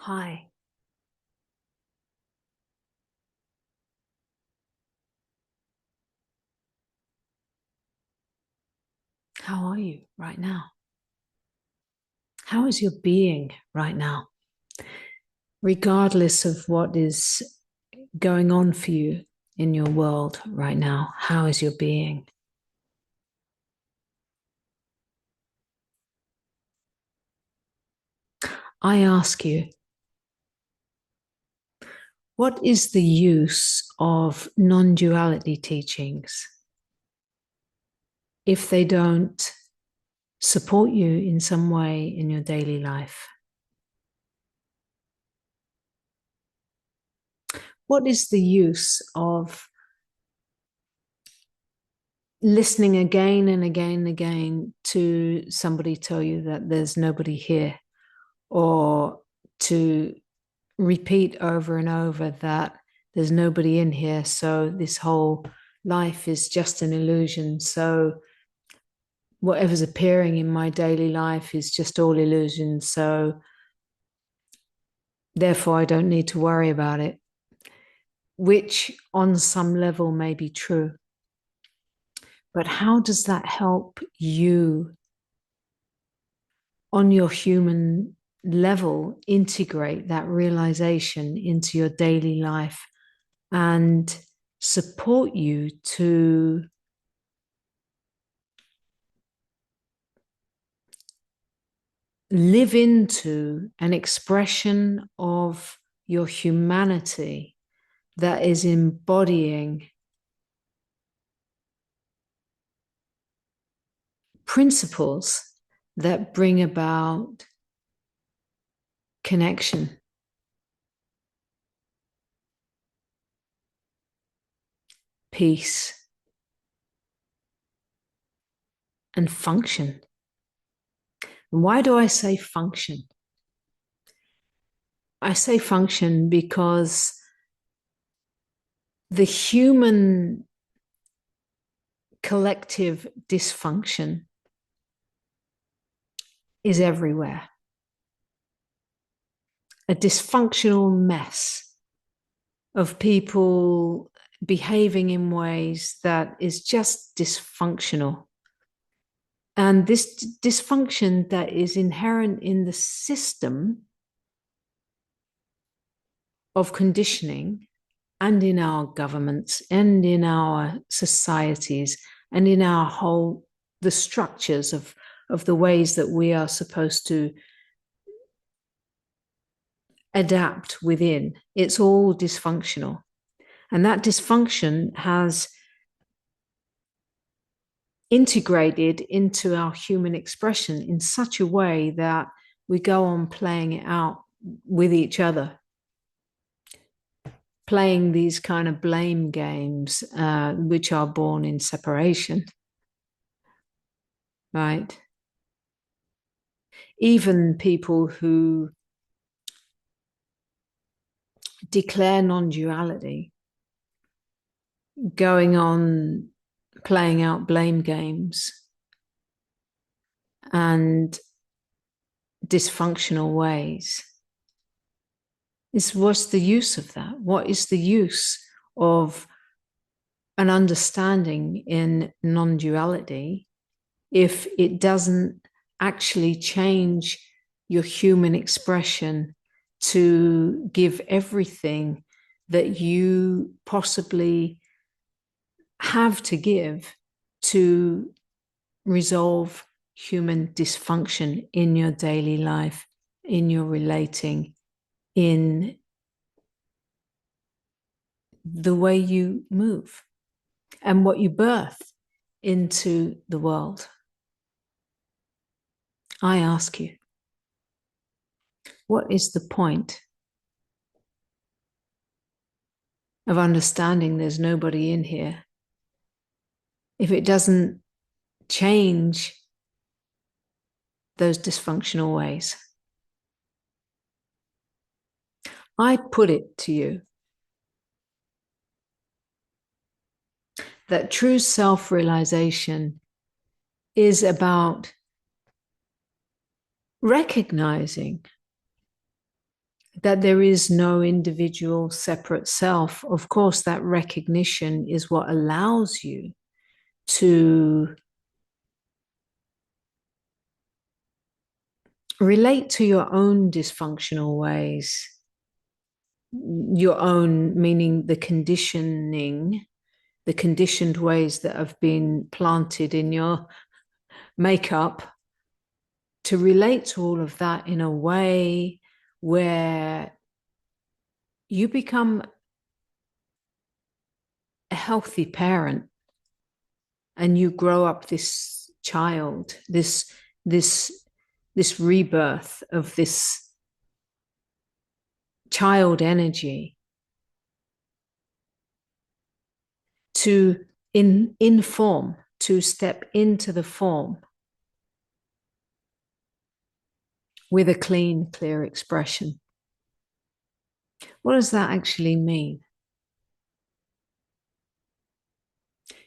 Hi. How are you right now? How is your being right now? Regardless of what is going on for you in your world right now, how is your being? I ask you, what is the use of non-duality teachings if they don't support you in some way in your daily life? What is the use of listening again and again and again to somebody tell you that there's nobody here, or to repeat over and over that there's nobody in here, so this whole life is just an illusion, so whatever's appearing in my daily life is just all illusion, so therefore I don't need to worry about it, which on some level may be true. But how does that help you on your human level integrate that realization into your daily life and support you to live into an expression of your humanity that is embodying principles that bring about connection, peace, and function? And why do I say function? I say function because the human collective dysfunction is everywhere. A dysfunctional mess of people behaving in ways that is just dysfunctional. And this dysfunction that is inherent in the system of conditioning and in our governments and in our societies and in our whole, the structures of the ways that we are supposed to adapt within. It's all dysfunctional. And that dysfunction has integrated into our human expression in such a way that we go on playing it out with each other, playing these kind of blame games, which are born in separation, right? Even people who declare non-duality, going on playing out blame games and dysfunctional ways. Is what's the use of that? What is the use of an understanding in non-duality if it doesn't actually change your human expression to give everything that you possibly have to give to resolve human dysfunction in your daily life, in your relating, in the way you move and what you birth into the world? I ask you, what is the point of understanding there's nobody in here if it doesn't change those dysfunctional ways? I put it to you that true self-realization is about recognizing that there is no individual separate self. Of course, that recognition is what allows you to relate to your own dysfunctional ways, your own, meaning the conditioning, the conditioned ways that have been planted in your makeup, to relate to all of that in a way where you become a healthy parent and you grow up this child, this rebirth of this child energy to in form, to step into the form with a clean, clear expression. What does that actually mean?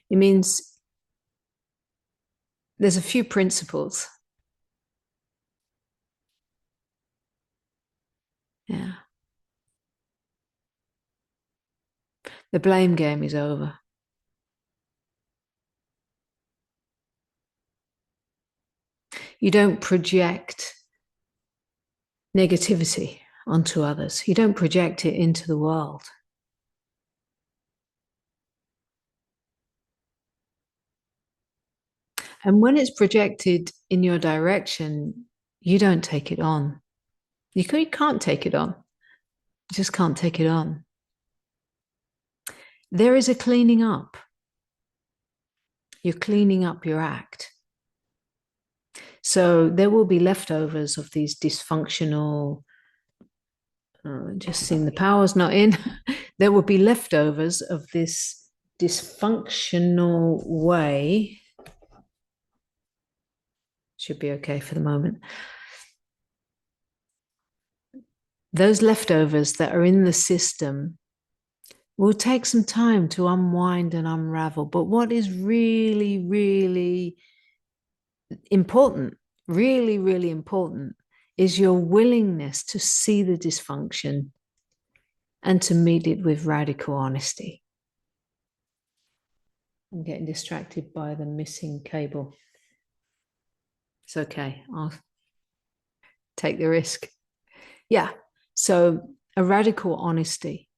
It means there's a few principles. Yeah. The blame game is over. You don't project negativity onto others. You don't project it into the world. And when it's projected in your direction, you don't take it on. You can't take it on. You just can't take it on. There is a cleaning up. You're cleaning up your act. So there will be leftovers of these dysfunctional, just seeing the power's not in. There will be leftovers of this dysfunctional way. Should be okay for the moment. Those leftovers that are in the system will take some time to unwind and unravel. But what is really, really important, really, really important, is your willingness to see the dysfunction and to meet it with radical honesty. I'm getting distracted by the missing cable. It's okay. I'll take the risk. Yeah. So a radical honesty.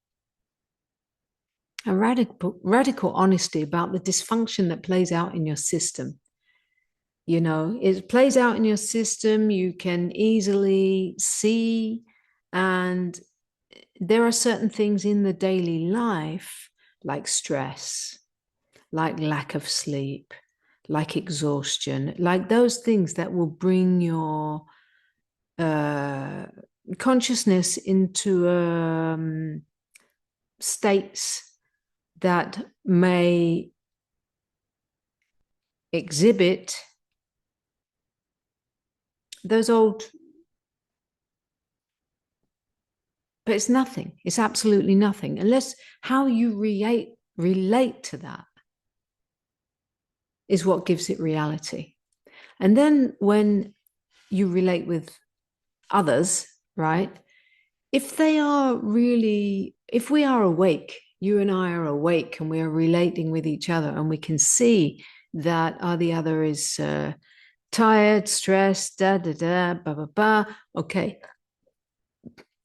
A radical honesty about the dysfunction that plays out in your system. You know, it plays out in your system. You can easily see, and there are certain things in the daily life, like stress, like lack of sleep, like exhaustion, like those things that will bring your consciousness into states that may exhibit those old, but it's nothing. It's absolutely nothing, unless how you relate to that is what gives it reality. And then when you relate with others, right? If they are really, if we are awake, you and I are awake and we are relating with each other and we can see that the other is tired, stressed, blah, blah, blah. Okay.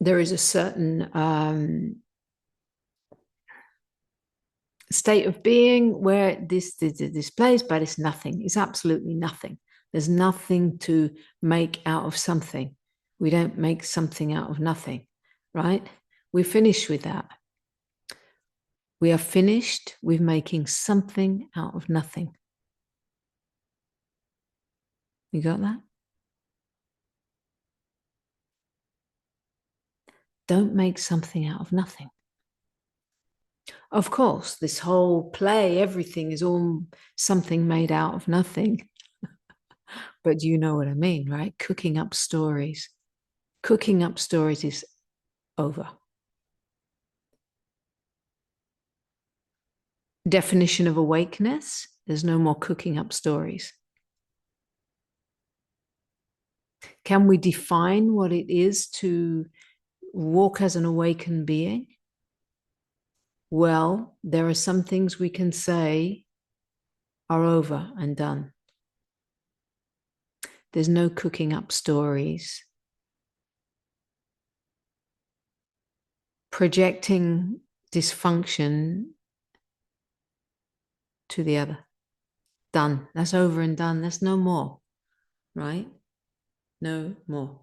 There is a certain state of being where this displays, but it's nothing. It's absolutely nothing. There's nothing to make out of something. We don't make something out of nothing, right? We're finished with that. We are finished with making something out of nothing. You got that? Don't make something out of nothing. Of course, this whole play, everything is all something made out of nothing. But you know what I mean, right? Cooking up stories. Cooking up stories is over. Definition of awakeness, there's no more cooking up stories. Can we define what it is to walk as an awakened being, well, there are some things we can say are over and done. There's no cooking up stories. Projecting dysfunction to the other. Done. That's over and done. That's no more, right? No more.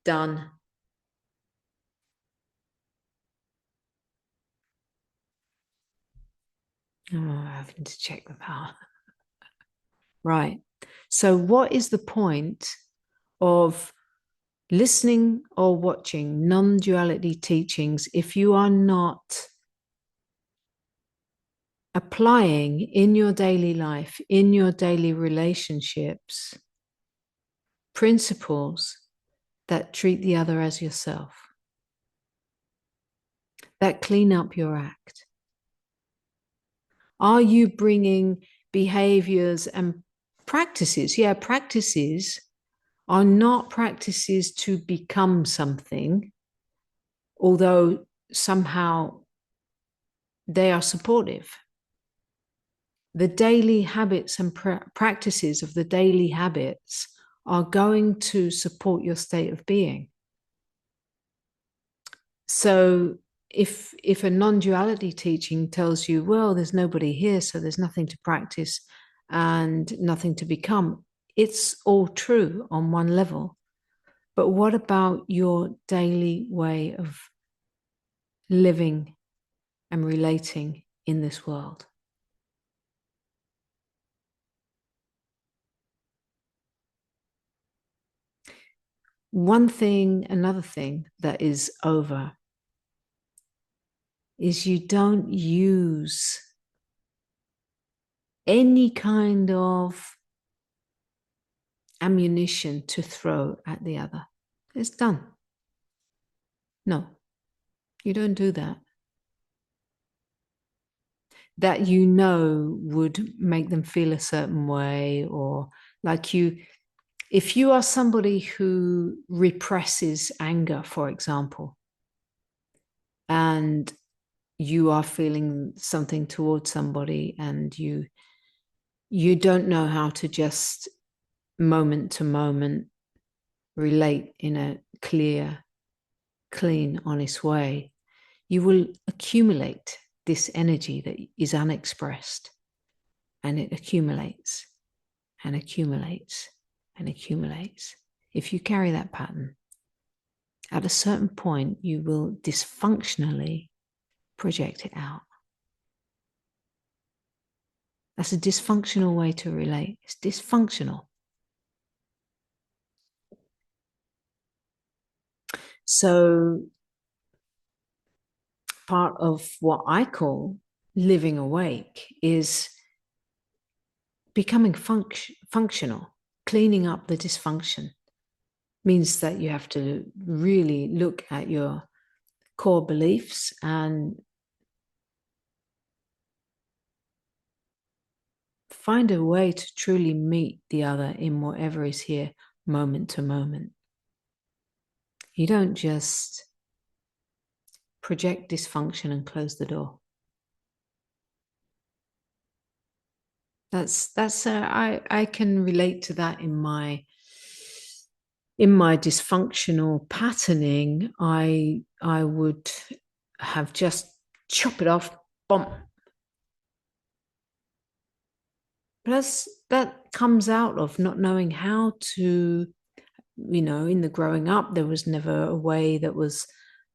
Done. Oh, having to check the power. Right. So, what is the point of listening or watching non-duality teachings if you are not applying in your daily life, in your daily relationships, principles that treat the other as yourself, that clean up your act? Are you bringing behaviors and practices? Yeah, practices are not practices to become something, although somehow they are supportive. The daily habits and practices of the daily habits are going to support your state of being. So if a non-duality teaching tells you, well, there's nobody here, so there's nothing to practice and nothing to become, it's all true on one level. But what about your daily way of living and relating in this world? Another thing that is over is you don't use any kind of ammunition to throw at the other. It's done. No, you don't do that. That you know would make them feel a certain way, or like if you are somebody who represses anger, for example, and you are feeling something towards somebody and you don't know how to just moment to moment relate in a clear, clean, honest way, you will accumulate this energy that is unexpressed, and it accumulates and accumulates and accumulates. If you carry that pattern, at a certain point, you will dysfunctionally project it out. That's a dysfunctional way to relate. It's dysfunctional. So part of what I call living awake is becoming functional. Cleaning up the dysfunction means that you have to really look at your core beliefs and find a way to truly meet the other in whatever is here, moment to moment. You don't just project dysfunction and close the door. I can relate to that in my dysfunctional patterning. I would have just chop it off, bomb. Plus, that comes out of not knowing how to, in the growing up, there was never a way that was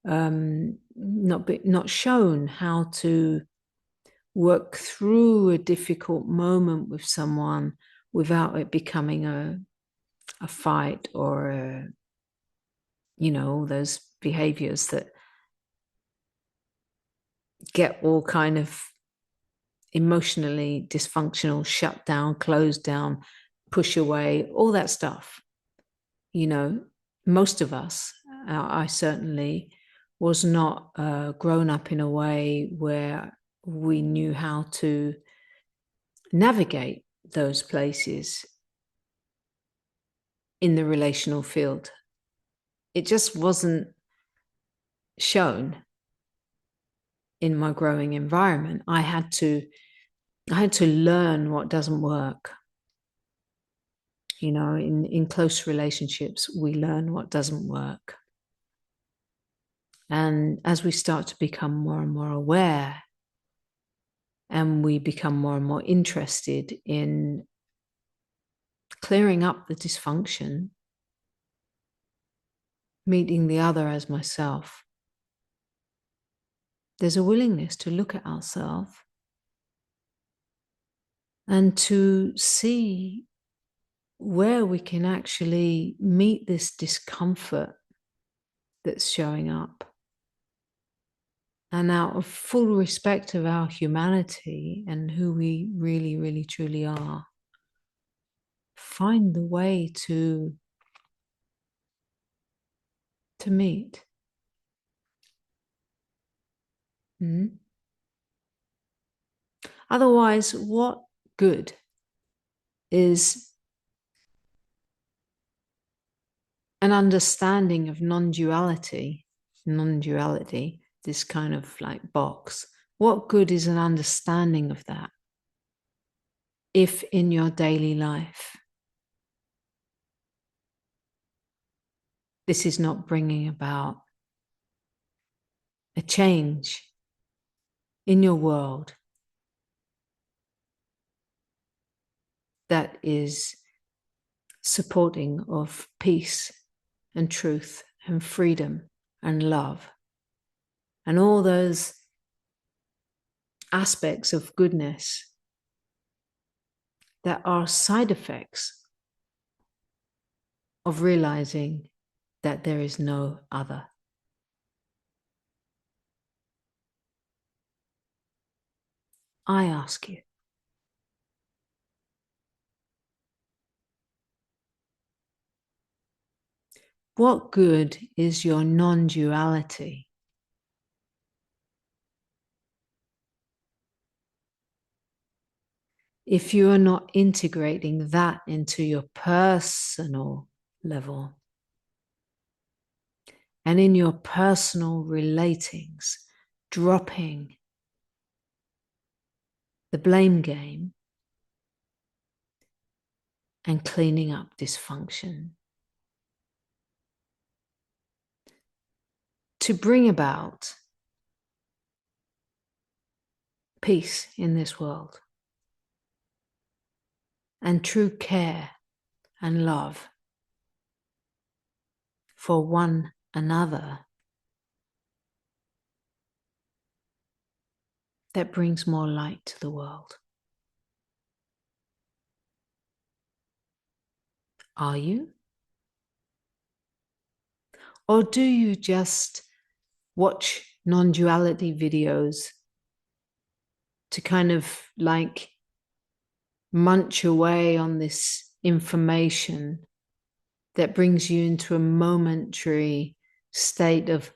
not shown how to work through a difficult moment with someone without it becoming a fight or those behaviors that get all kind of emotionally dysfunctional, shut down, close down, push away, all that stuff. Most of us, I certainly was not grown up in a way where we knew how to navigate those places in the relational field. It just wasn't shown in my growing environment. I had to learn what doesn't work. You know, in close relationships, we learn what doesn't work. And as we start to become more and more aware, and we become more and more interested in clearing up the dysfunction, meeting the other as myself, there's a willingness to look at ourselves and to see where we can actually meet this discomfort that's showing up. And out of full respect of our humanity and who we really, really, truly are, find the way to meet. Otherwise, what good is an understanding of non-duality, this kind of like box? What good is an understanding of that if in your daily life this is not bringing about a change in your world that is supporting of peace and truth and freedom and love and all those aspects of goodness that are side effects of realizing that there is no other. I ask you, what good is your non-duality if you are not integrating that into your personal level and in your personal relatings, dropping the blame game and cleaning up dysfunction to bring about peace in this world and true care and love for one another that brings more light to the world. Are you? Or do you just watch non-duality videos to kind of like munch away on this information that brings you into a momentary state of,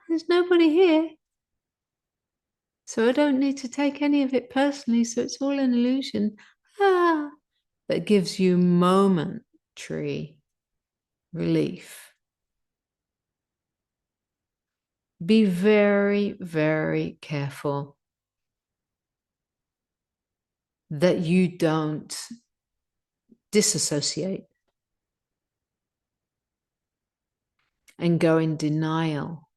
there's nobody here, so I don't need to take any of it personally, so it's all an illusion, that gives you momentary relief? Be very, very careful that you don't disassociate and go in denial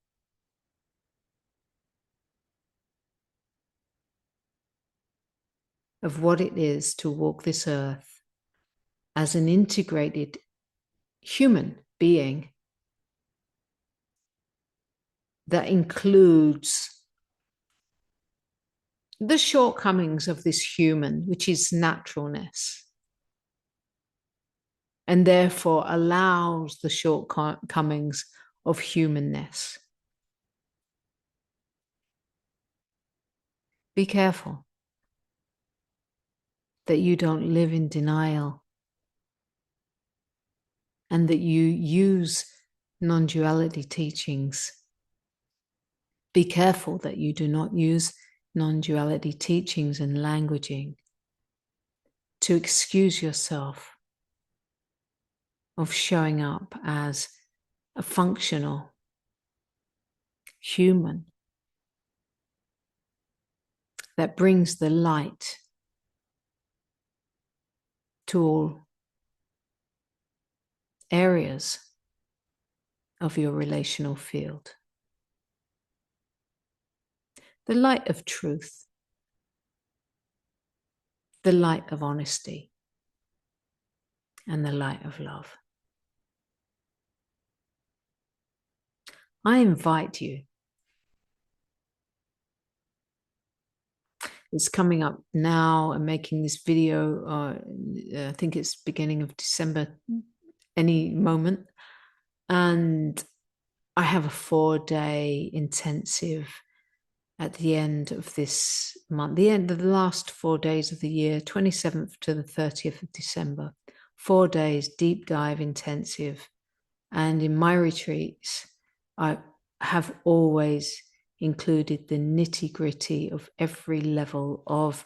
of what it is to walk this earth as an integrated human being that includes the shortcomings of this human, which is naturalness, and therefore allows the shortcomings of humanness. Be careful that you don't live in denial and that you use non-duality teachings. Be careful that you do not use non-duality teachings and languaging to excuse yourself of showing up as a functional, human, that brings the light to all areas of your relational field. The light of truth, the light of honesty, and the light of love. I invite you. It's coming up now. I'm making this video, I think it's beginning of December, any moment. And I have a 4-day intensive at the end of this month, the end of the last 4 days of the year, 27th to the 30th of December. 4 days, deep dive intensive. And in my retreats, I have always included the nitty-gritty of every level of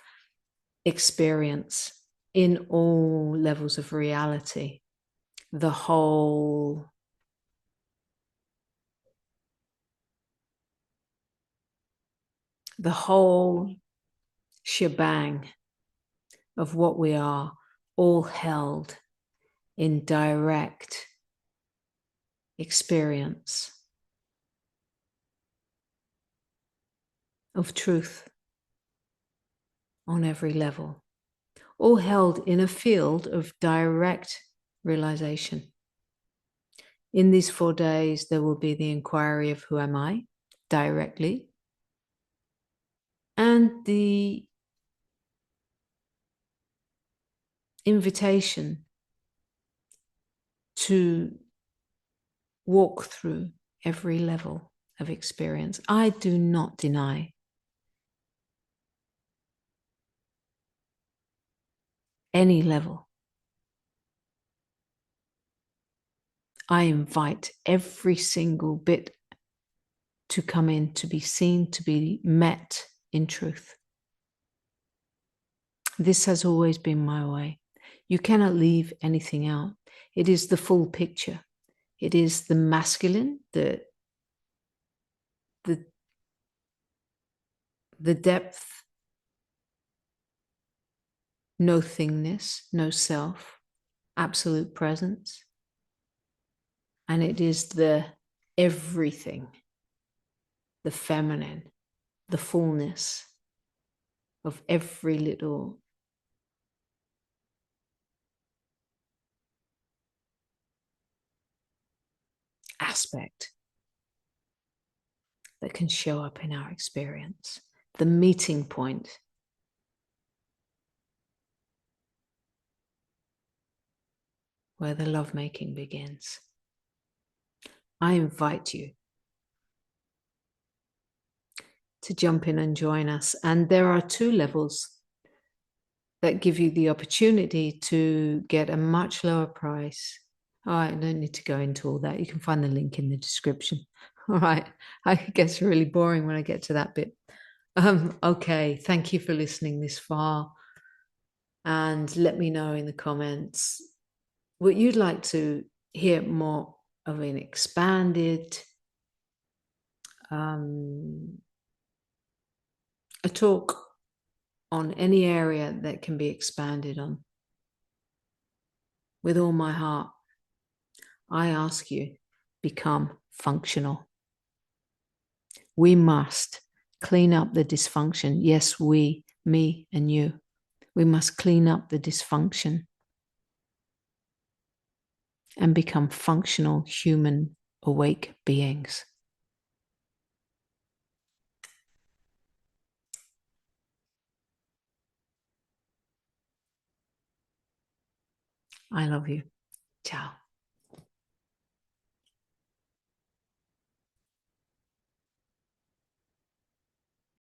experience in all levels of reality. The whole shebang of what we are, all held in direct experience of truth on every level, all held in a field of direct realization. In these 4 days, there will be the inquiry of who am I directly, and the invitation to walk through every level of experience. I do not deny any level. I invite every single bit to come in, to be seen, to be met in truth. This has always been my way. You cannot leave anything out. It is the full picture. It is the masculine, the depth, nothingness, no self, absolute presence. And it is the everything, the feminine, the fullness of every little aspect that can show up in our experience. The meeting point where the lovemaking begins. I invite you to jump in and join us. And there are 2 levels that give you the opportunity to get a much lower price. Oh, I don't need to go into all that. You can find the link in the description. All right. It gets really boring when I get to that bit. Okay. Thank you for listening this far. And let me know in the comments what you'd like to hear more of an expanded, a talk on any area that can be expanded on. With all my heart, I ask you, become functional. We must clean up the dysfunction. Yes, we, me and you. We must clean up the dysfunction and become functional, human, awake beings. I love you. Ciao.